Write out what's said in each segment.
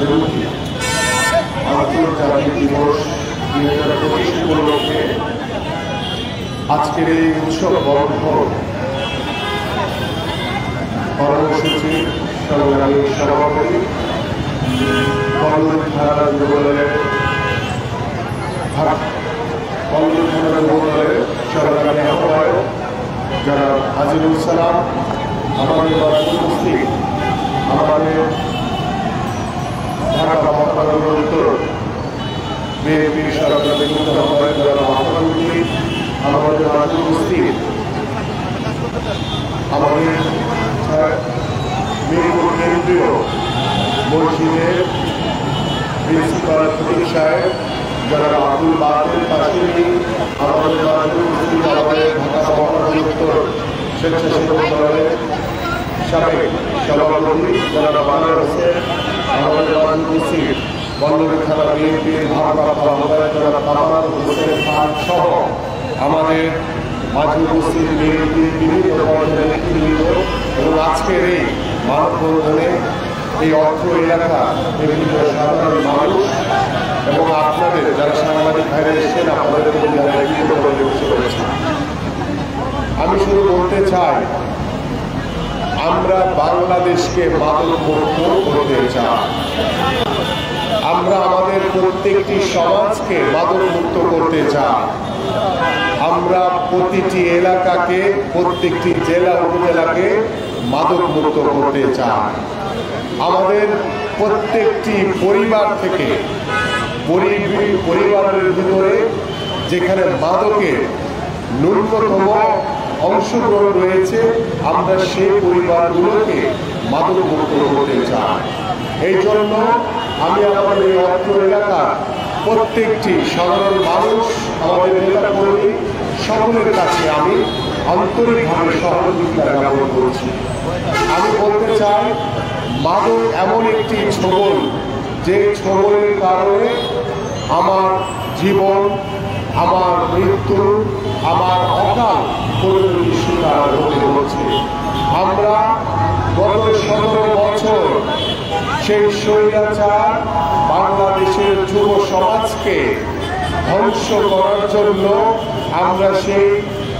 বিরোধী আন্তর্জাতিক দিবস 2025 উপলক্ষে আজকের এই উৎসব বর্ধন কর্মসূচির সংগ্রামী সভাপতি কল্লোল থানা যুবদলের সংগ্রামী আহ্বায়ক যারা আজিজুল সালাম, আমাদের মাঝে উপস্থিত আমাদের ঢাকা মহানগর উত্তর বিএনপির সংগ্রামী আহ্বায়ক যারা মহানগরী, আমাদের মাঝে উপস্থিত আমাদের মিরপুর কেন্দ্রীয় মসজিদের প্রিন্সিপাল ফটিক সাহেব যারা আব্দুল বাতের কাশ্মীরি, আমাদের মাঝে উপস্থিত আমাদের ঢাকা মহানগর উত্তর স্বেচ্ছাসেবক দলের সাবেক সভাপতি যারা বানার হোসেন, আমাদের মাঝে উপস্থিত বল্লভী থানা বিএনপির ভারপ্রাপ্ত আহ্বায়ক যারা কামাল হোসেন খান সহ আমাদের মাঝে উপস্থিত বিএনপির বিভিন্ন পর্যায়ের নেতৃবৃন্দ এবং আজকের এই মানববন্ধনে এই অর্থ এলাকা বিভিন্ন সাধারণ মানুষ এবং আপনাদের যারা সাংবাদিক ভাইরা এসেছেন আপনাদের আমি শুধু বলতে চাই, আমরা বাংলাদেশকে মাদক মুক্ত করতে চাই। আমরা আমাদের প্রত্যেকটি সমাজকে মাদক মুক্ত করতে চাই। আমরা প্রতিটি এলাকাকে, প্রত্যেকটি জেলা উপজেলাকে মাদক মুক্ত করতে চাই। আমাদের প্রত্যেকটি পরিবার থেকে পরিবারের ভিতরে যেখানে মাদকের ন্যূনতম অংশগ্রহণ রয়েছে আমরা সেই পরিবারগুলোকে মাদক মুক্ত করতে চাই। এই জন্য আমি আমাদের এই অর্থ এলাকার প্রত্যেকটি সাধারণ মানুষ, আমাদের নেতা কর্মী সকলের কাছে আমি আন্তরিকভাবে সহযোগিতা জ্ঞাপন করছি। আমি বলতে চাই, মাদক এমন একটি ছোবল, যে ছোবলের কারণে আমার জীবন, আমার মৃত্যু, আমার অকাল পরিণতির শিকার হতে হচ্ছে। আমরা গত 17 বছর সেই স্বৈরাচার বাংলাদেশের যুব সমাজকে ধ্বংস করার জন্য আমরা সেই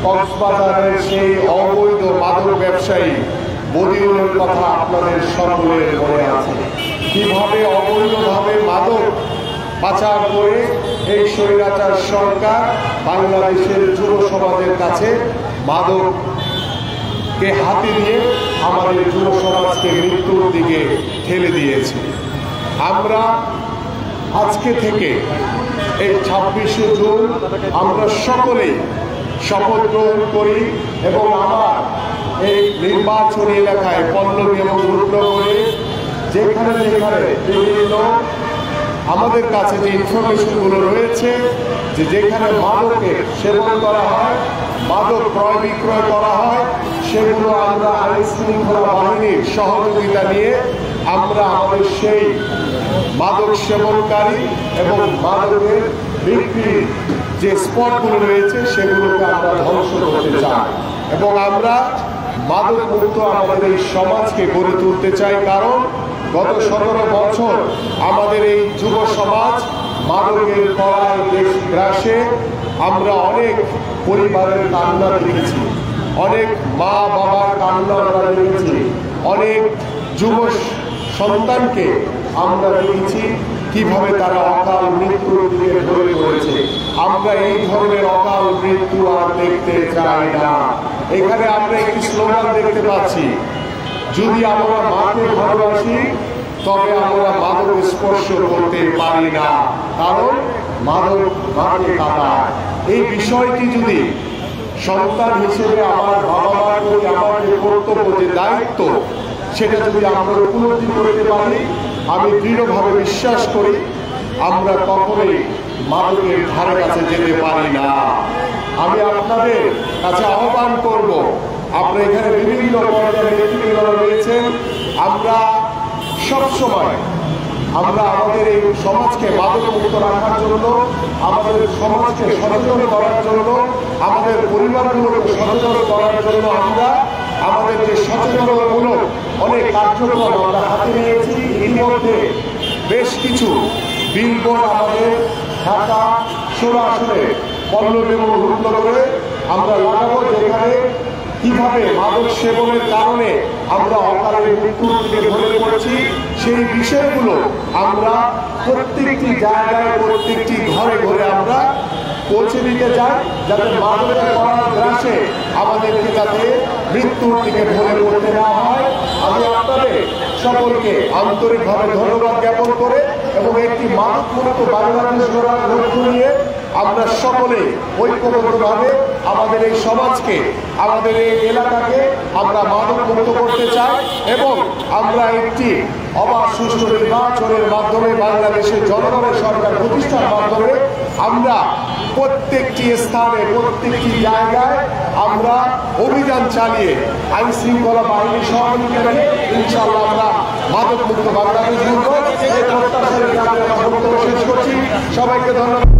কক্সবাজারের সেই অবৈধ মাদক ব্যবসায়ী বদিউলের কথা আপনাদের সকলের মনে আছে। কিভাবে অবৈধভাবে মাদক পাচার করে এই স্বৈরাচার সরকার বাংলাদেশের যুব সমাজের কাছে মাদককে হাতে দিয়ে আমাদের যুব সমাজকে মৃত্যুর দিকে ঠেলে দিয়েছে। আমরা আজকে থেকে এই 26শে জুন আমরা সকলেই শপথ গ্রহণ করি এবং আমার এই নির্বাচনী এলাকায় পল্লবী এবং রূপনগরে যেখানে যেখানে বিভিন্ন আমাদের কাছে যে ইনফরমেশনগুলো রয়েছে যে যেখানে মাদকের সেবন করা হয়, মাদক ক্রয় বিক্রয় করা হয়, সেগুলো আমরা আইন শৃঙ্খলা বাহিনীর সহযোগিতা নিয়ে আমরা আমাদের সেই মাদক সেবনকারী এবং মাদকের বিক্রির যে স্পটগুলো রয়েছে সেগুলোকে আমরা ধ্বংস করতে চাই এবং আমরা মাদক মুক্ত আমাদের এই সমাজকে গড়ে তুলতে চাই। কারণ গত 17 বছর আমাদের এই যুব সমাজ মাদকের কড়ায় গ্রাসে আমরা অনেক পরিবারের কান্না দেখেছি, অনেক মা বাবার কান্না আমরা দেখেছি, অনেক যুব সন্তানকে আমরা দেখেছি কিভাবে তারা অকাল মৃত্যুর দিকে ঢলে পড়েছে। আমরা এই ধরনের অকাল মৃত্যু আর দেখতে চাই না। এখানে আমরা একটি স্লোগান দেখতে পাচ্ছি, যদি আমরা মাকে ভালোবাসি তবে আমরা মাদক স্পর্শ করতে পারি না, কারণ মাদক মাকে কাঁদায়। এই বিষয়টি যদি সন্তান হিসেবে আমার বাবা মার প্রতি আমার যে কর্তব্য, যে দায়িত্ব, সেটা যদি আমরা উপলব্ধি করতে পারি, আমি দৃঢ়ভাবে বিশ্বাস করি আমরা কখনোই মাদকের ধারে কাছে যেতে পারি না। আমি আপনাদের কাছে আহ্বান করব, আপনারা এখানে বিভিন্ন পর্যায়ের নেতৃবৃন্দ রয়েছেন, আমরা সবসময় আমাদের এই সমাজকে মাদক মুক্ত রাখার জন্য, আমাদের সমাজকে সচেতন করার জন্য, আমাদের পরিবারগুলোকে সচেতন করার জন্য আমরা আমাদের যে সচেতনতামূলক অনেক কার্যক্রম আমরা হাতে নিয়েছি। ইতিমধ্যে বেশ কিছু বিলবোর্ড আমাদের ঢাকা সরাসরি পল্লব এবং রূপনগরে আমরা লাগাবো, যেখানে কিভাবে মাদক সেবনের কারণে আমরা অকালে মৃত্যুর দিকে ঢলে পড়েছি সেই বিষয়গুলো আমরা প্রত্যেকটি জায়গায় প্রত্যেকটি ঘরে ঘরে আমরা পৌঁছে দিতে চাই, যাতে মাদকের গ্রাসে আমাদেরকে যাতে মৃত্যুর দিকে ঢলে পড়তে না হয়। আমি আপনাদের সকলকে আন্তরিকভাবে ধন্যবাদ জ্ঞাপন করে এবং একটি মাদকমুক্ত বাংলাদেশ গড়ার লক্ষ্য নিয়ে আমরা সকলে ঐক্যবদ্ধভাবে আমাদের এই সমাজকে, আমাদের এই এলাকাকে আমরা মাদকমুক্ত করতে চাই এবং আমরা একটি অবাধ সুষ্ঠু নির্বাচনের মাধ্যমে বাংলাদেশের জনগণের সরকার প্রতিষ্ঠার মাধ্যমে আমরা প্রত্যেকটি স্থানে প্রত্যেকটি জায়গায় আমরা অভিযান চালিয়ে আইন শৃঙ্খলা বাহিনী সহযোগিতা ইনশাআল্লাহ আমরা মাদকমুক্ত বাংলাদেশ গড়ব। এই প্রত্যাশা শেষ করছি। সবাইকে ধন্যবাদ।